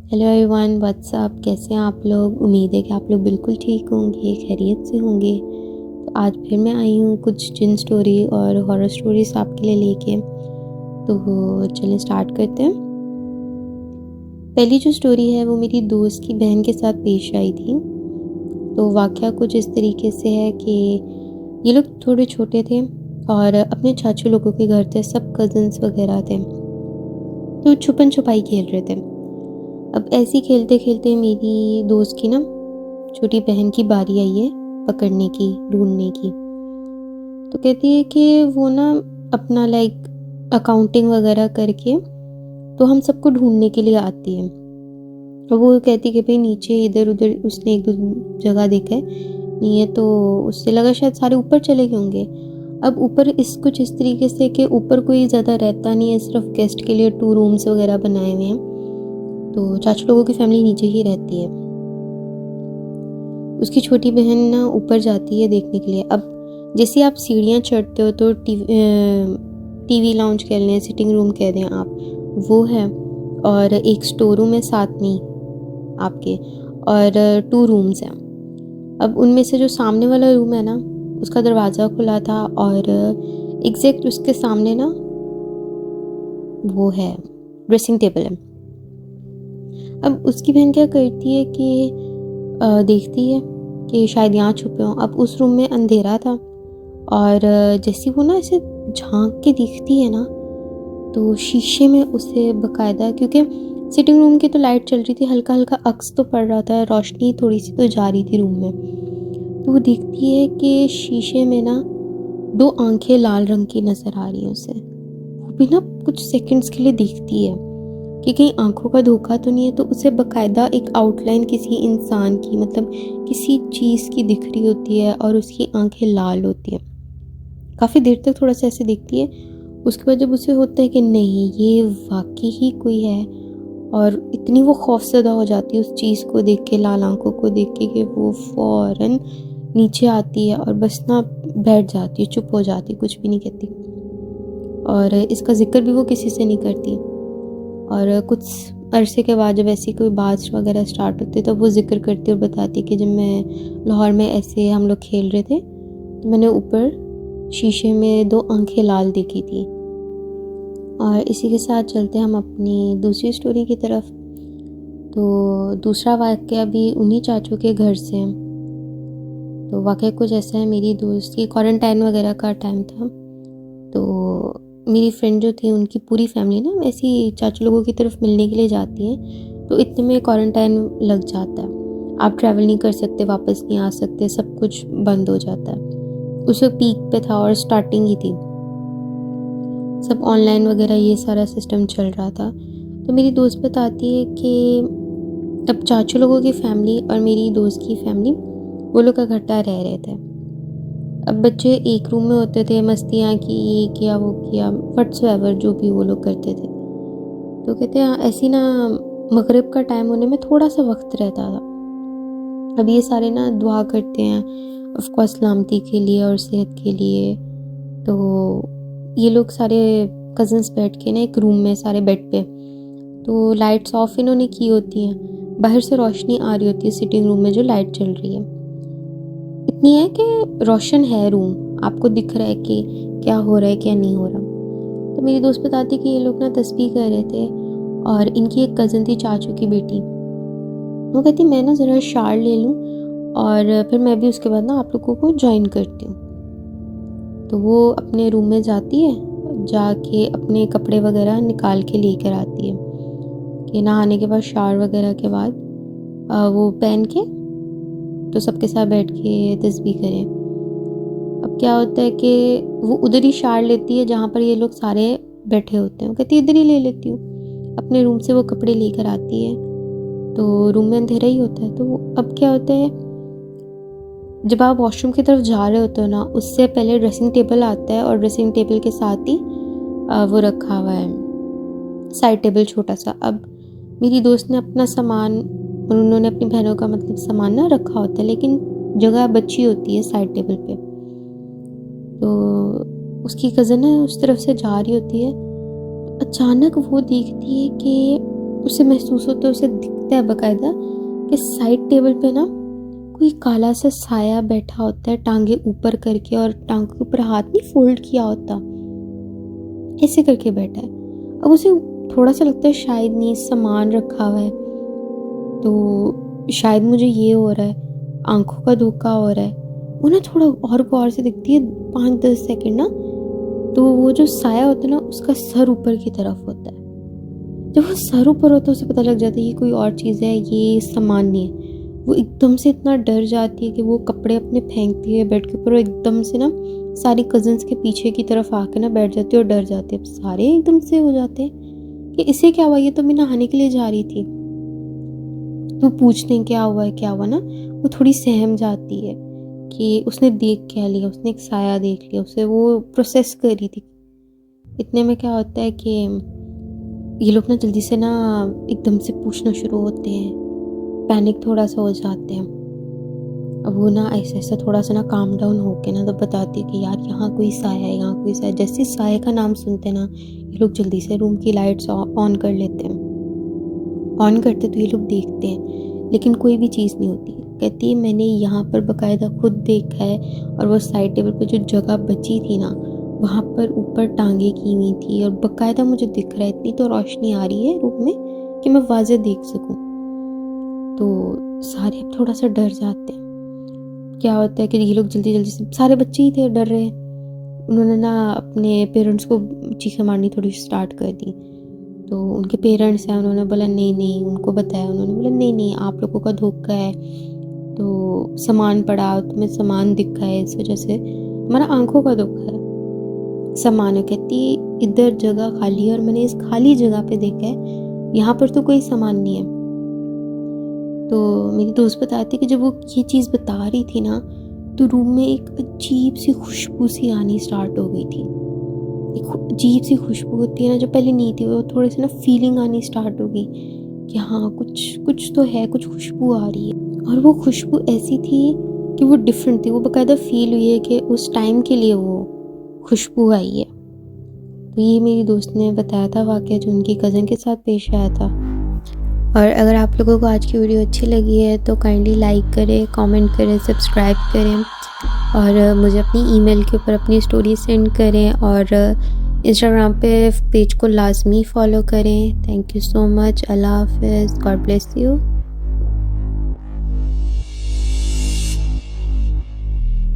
Hello everyone, WhatsApp. कैसे हैं आप लोग? उम्मीद है कि आप लोग बिल्कुल ठीक होंगे, खैरियत से होंगे। तो आज फिर मैं आई हूँ कुछ जिन स्टोरी और हॉरर स्टोरीज आपके लिए लेके। तो चलिए स्टार्ट करते हैं। पहली जो स्टोरी है वो मेरी दोस्त की बहन के साथ पेश आई थी। तो वाक़या कुछ इस तरीके से है कि ये लोग थोड़े छोटे थे और अपने चाचू लोगों के घर थे, सब कज़न्स वगैरह थे। तो छुपन छुपाई खेल रहे थे। अब ऐसे ही खेलते खेलते मेरी दोस्त की ना छोटी बहन की बारी आई है पकड़ने की, ढूंढने की। तो कहती है कि वो ना अपना अकाउंटिंग वगैरह करके तो हम सबको ढूंढने के लिए आती है। और वो कहती है कि भाई नीचे इधर उधर उसने एक दो जगह देखा है, नहीं है तो उससे लगा शायद सारे ऊपर चले गए होंगे। अब ऊपर कुछ इस तरीके से कि ऊपर कोई ज़्यादा रहता नहीं है, सिर्फ गेस्ट के लिए 2 रूम्स वगैरह बनाए हुए हैं। तो चाचू लोगों की फैमिली नीचे ही रहती है। उसकी छोटी बहन ना ऊपर जाती है देखने के लिए। अब जैसे आप सीढ़ियाँ चढ़ते हो तो टीवी लाउंज कह लें, सिटिंग रूम कह दें आप, वो है। और एक स्टोर रूम है साथ में आपके, और 2 रूम्स हैं। अब उनमें से जो सामने वाला रूम है ना, उसका दरवाज़ा खुला था और एग्जैक्ट उसके सामने ना वो है, ड्रेसिंग टेबल है। अब उसकी बहन क्या करती है कि देखती है कि शायद यहाँ छुपे हों। अब उस रूम में अंधेरा था और जैसे वो ना ऐसे झांक के दिखती है ना, तो शीशे में उसे बकायदा, क्योंकि सिटिंग रूम की तो लाइट चल रही थी, हल्का हल्का अक्स तो पड़ रहा था, रोशनी थोड़ी सी तो जा रही थी रूम में। तो वो देखती है कि शीशे में ना 2 आंखें लाल रंग की नज़र आ रही हैं उसे। वो भी ना कुछ सेकंड्स के लिए देखती है कि कहीं आंखों का धोखा तो नहीं है। तो उसे बकायदा एक आउटलाइन किसी इंसान की, मतलब किसी चीज़ की दिख रही होती है और उसकी आंखें लाल होती हैं। काफ़ी देर तक थोड़ा सा ऐसे देखती है। उसके बाद जब उसे होता है कि नहीं ये वाकई ही कोई है, और इतनी वो खौफज़दा हो जाती है उस चीज़ को देख के, लाल आंखों को देख के, कि वो फ़ौरन नीचे आती है और बस ना बैठ जाती है, चुप हो जाती है, कुछ भी नहीं कहती। और इसका जिक्र भी वो किसी से नहीं करती। और कुछ अरसे के बाद जब ऐसी कोई बात वगैरह स्टार्ट होती है तो वो जिक्र करती और बताती कि जब मैं लाहौर में ऐसे हम लोग खेल रहे थे तो मैंने ऊपर शीशे में 2 आंखें लाल देखी थी। और इसी के साथ चलते हम अपनी दूसरी स्टोरी की तरफ। तो दूसरा वाक़या भी उन्हीं चाचू के घर से है। तो वाक़या कुछ ऐसा है, मेरी दोस्त की क्वारंटाइन वगैरह का टाइम था। तो मेरी फ्रेंड जो थी उनकी पूरी फैमिली ना ऐसी चाचू लोगों की तरफ मिलने के लिए जाती है। तो इतने में क्वारंटाइन लग जाता है, आप ट्रैवल नहीं कर सकते, वापस नहीं आ सकते, सब कुछ बंद हो जाता है। उस वक्त पीक पे था और स्टार्टिंग ही थी, सब ऑनलाइन वगैरह ये सारा सिस्टम चल रहा था। तो मेरी दोस्त बताती है कि अब चाचू लोगों की फैमिली और मेरी दोस्त की फैमिली वो लोग इकट्ठा रह रहे थे। अब बच्चे एक रूम में होते थे, मस्तियाँ की, ये किया वो किया, व्हाट्सएवर जो भी वो लोग करते थे। तो कहते हैं ऐसी ना मगरिब का टाइम होने में थोड़ा सा वक्त रहता था। अब ये सारे ना दुआ करते हैं ऑफ कोर्स सलामती के लिए और सेहत के लिए। तो ये लोग सारे कज़न्स बैठ के ना एक रूम में सारे बेड पे, तो लाइट्स ऑफ इन्होंने की होती हैं, बाहर से रोशनी आ रही होती है सिटिंग रूम में जो लाइट चल रही है। इतनी है कि रोशन है रूम, आपको दिख रहा है कि क्या हो रहा है क्या नहीं हो रहा। तो मेरी दोस्त बताती कि ये लोग ना तस्बीह कर रहे थे और इनकी एक कज़न थी चाचू की बेटी। वो कहती मैं ना ज़रा शार ले लूँ और फिर मैं भी उसके बाद ना आप लोगों को ज्वाइन करती हूँ। तो वो अपने रूम में जाती है, जाके अपने कपड़े वगैरह निकाल के लेकर आती है कि नहाने के बाद, शार वगैरह के बाद वो पहन के तो सबके साथ बैठ के तस्बीह करें। अब क्या होता है कि वो उधर ही शार लेती है जहाँ पर ये लोग सारे बैठे होते हैं। वो कहती है इधर ही ले लेती हूँ। अपने रूम से वो कपड़े लेकर आती है, तो रूम में अंधेरा ही होता है। तो अब क्या होता है, जब आप वॉशरूम की तरफ जा रहे होते हो ना, उससे पहले ड्रेसिंग टेबल आता है और ड्रेसिंग टेबल के साथ ही वो रखा हुआ है साइड टेबल छोटा सा। अब मेरी दोस्त ने अपना सामान और उन्होंने अपनी बहनों का मतलब सामान ना रखा होता है, लेकिन जगह बची होती है साइड टेबल पे। तो उसकी कज़न है उस तरफ से जा रही होती है, अचानक वो देखती है कि उसे महसूस होता है, उसे दिखता है बाकायदा कि साइड टेबल पे ना कोई काला सा साया बैठा होता है, टांगे ऊपर करके, और टांगों के ऊपर हाथ नहीं फोल्ड किया होता, ऐसे करके बैठा है। अब उसे थोड़ा सा लगता है शायद नहीं सामान रखा हुआ है, तो शायद मुझे ये हो रहा है, आंखों का धोखा हो रहा है। वो ना थोड़ा और गौर से दिखती है 5-10 सेकंड ना, तो वो जो साया होता है ना उसका सर ऊपर की तरफ होता है। जब वो सर ऊपर होता है उसे पता लग जाता है ये कोई और चीज़ है, ये सामान नहीं है। वो एकदम से इतना डर जाती है कि वो कपड़े अपने फेंकती है बेड के ऊपर, और एकदम से ना सारी कजिन्स के पीछे की तरफ आके ना बैठ जाती है और डर जाते हैं। सारे एकदम से हो जाते हैं कि इसे क्या हुआ, ये तो मैं नहाने के लिए जा रही थी। तो पूछते हैं क्या हुआ है, क्या हुआ ना। वो थोड़ी सहम जाती है कि उसने देख क्या लिया, उसने एक साया देख लिया, उसे वो प्रोसेस कर रही थी। इतने में क्या होता है कि ये लोग ना जल्दी से ना एकदम से पूछना शुरू होते हैं, पैनिक थोड़ा सा हो जाते हैं। अब वो ना ऐसे ऐसा थोड़ा सा ना काम डाउन होके ना तो बताती है कि यार यहाँ कोई साया है, यहाँ कोई साया। जैसे साया का नाम सुनते ना ये लोग जल्दी से रूम की लाइट्स ऑन कर लेते हैं। ऑन करते तो ये लोग देखते हैं लेकिन कोई भी चीज़ नहीं होती। कहती है मैंने यहाँ पर बाकायदा खुद देखा है, और वो साइड टेबल पर जो जगह बची थी ना वहाँ पर ऊपर टांगे की हुई थी, और बाकायदा मुझे दिख रहा है, इतनी तो रोशनी आ रही है रूम में कि मैं वाज़े देख सकूँ। तो सारे अब थोड़ा सा डर जाते हैं। क्या होता है कि ये लोग जल्दी जल्दी से, सारे बच्चे ही थे डर रहे, उन्होंने ना अपने पेरेंट्स को चीखें मारनी थोड़ी स्टार्ट कर दी। तो उनके पेरेंट्स हैं, उन्होंने बोला नहीं नहीं, उनको बताया, उन्होंने बोला नहीं नहीं आप लोगों का धोखा है, तो सामान पड़ा, तुम्हें सामान दिखा है, इस वजह से हमारा आंखों का धोखा है, सामान है। कहती इधर जगह खाली है और मैंने इस खाली जगह पे देखा है, यहाँ पर तो कोई सामान नहीं है। तो मेरी दोस्त बताती कि जब वो ये चीज़ बता रही थी ना तो रूम में एक अजीब सी खुशबू सी आनी स्टार्ट हो गई थी। एक अजीब सी खुशबू होती है ना जो पहले नहीं थी, वो थोड़ी सी ना फीलिंग आनी स्टार्ट हो गई कि हाँ कुछ तो है, कुछ खुशबू आ रही है। और वो खुशबू ऐसी थी कि वो डिफरेंट थी, वो बाकायदा फील हुई है कि उस टाइम के लिए वो खुशबू आई है। तो ये मेरी दोस्त ने बताया था वाक़या जो उनकी कज़न के साथ पेश आया था। और अगर आप लोगों को आज की वीडियो अच्छी लगी है तो काइंडली लाइक करें, कमेंट करें, सब्सक्राइब करें, और मुझे अपनी ईमेल के ऊपर अपनी स्टोरी सेंड करें, और इंस्टाग्राम पे पेज को लाजमी फॉलो करें। Thank you so much. अल्लाह हाफ़िज़। God bless you.